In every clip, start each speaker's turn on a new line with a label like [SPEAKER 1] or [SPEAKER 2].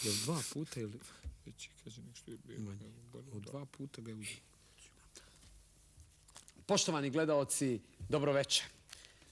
[SPEAKER 1] Je dva puta ili...
[SPEAKER 2] Veći, kaže nek što je bio.
[SPEAKER 1] Od dva puta ga je uzeo.
[SPEAKER 3] Poštovani gledaoci, dobro večer.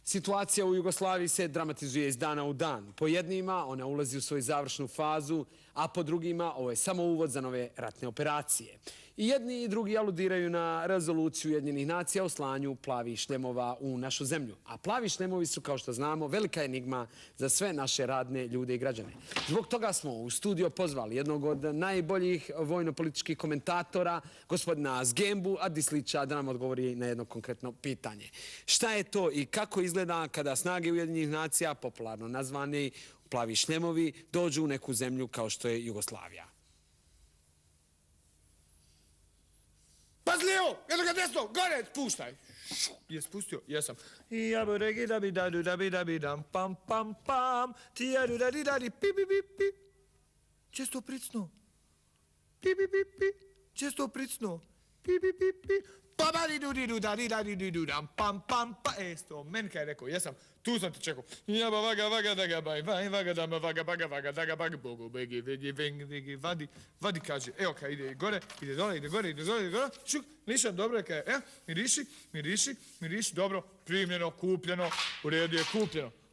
[SPEAKER 3] Situacija u Jugoslaviji se dramatizuje iz dana u dan. Po jednima ona ulazi u svoju završnu fazu, a po drugima ovo je samo uvod za nove ratne operacije. I jedni i drugi aludiraju na rezoluciju Ujedinjenih nacija o slanju plavih šljemova u našu zemlju. A plavi šljemovi su, kao što znamo, velika enigma za sve naše radne ljude i građane. Zbog toga smo u studio pozvali jednog od najboljih vojno-političkih komentatora, gospodina Zgembu Adislića, da nam odgovori na jedno konkretno pitanje. Šta je to i kako izgleda kada snage Ujedinjenih nacija, popularno nazvani plavi šljemovi, dođu u neku zemlju kao što je Jugoslavija?
[SPEAKER 2] Pazi lijevo, jedno ga desno, gore, spuštaj. Je spustio, jesam. I ja bo regi da bi dam pam pam pam, ti ja da di pi pi pi pi. Često pricno. Pi pi pi pi. Često pricno. Pi pi pi pi. Pa ba di du da di dam pam pam pa. Sto, meni kaj je rekao, jesam, tu sam te čekao. Ja ba vaga da ga baj, vaga da me vaga da ga bag, bogu begi, vegi, vadi kaže, evo kaj ide gore, ide dole, ide gore, šuk, nišam dobro, kaj, miriši, dobro, primljeno, kupljeno, u redu je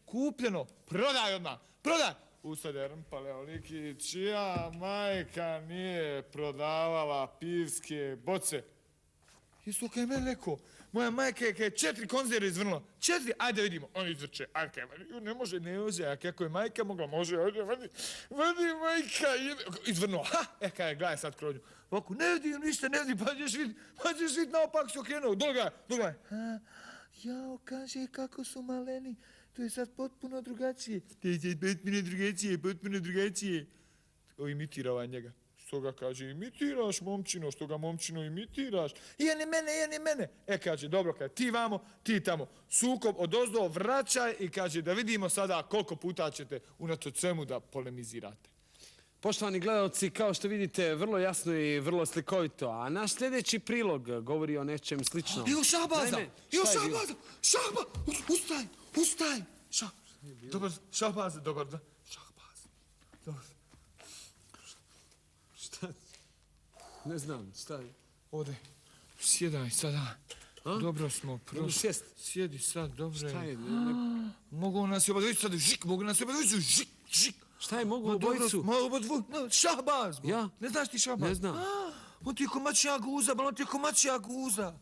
[SPEAKER 2] kupljeno, prodaj odmah, prodaj. Usade Paleoliki, čija majka nije prodavala pivske boce? Jesu kaj meni rekao, moja majka je 4 konzerve izvrnula. 4, ajde vidimo, on izvrče. Ne može, a kako je majka mogla, može, vadi majka, izvrnula. Kaj, gledaj sad krodnju. Ovako, ne vidim ništa, pa ćeš vidjeti naopak se okrenuo, dole gledaj. Jao, kaže kako su maleni, to je sad potpuno drugačije. Potpuno drugačije. O, imitira njega. Što ga kaže, imitiraš momčino, što ga momčino imitiraš. Jeni mene. Kaže, dobro, kaže, ti vamo, ti tamo. Sukob odozdo, vraćaj i kaže, da vidimo sada koliko puta ćete unatoč svemu da polemizirate.
[SPEAKER 3] Poštovani gledalci, kao što vidite, vrlo jasno i vrlo slikovito, a naš sljedeći prilog govori o nečem sličnom.
[SPEAKER 2] Evo Šahbaza! Ustaj! Dobar, Šahbaza, dobar dan. Šahbaza, dobar.
[SPEAKER 1] Šta? Ne znam, šta je?
[SPEAKER 2] Ode, sjedaj sada. Dobro smo prošli. Sjedi sad, dobro je.
[SPEAKER 1] Šta je?
[SPEAKER 2] Mogu nas obojicu sad, žik.
[SPEAKER 1] Šta je, mogu obojicu?
[SPEAKER 2] Šahbaz.
[SPEAKER 1] Ja?
[SPEAKER 2] Ne znaš ti Šahbaz?
[SPEAKER 1] Ne znam.
[SPEAKER 2] On ti je ko mačija guza,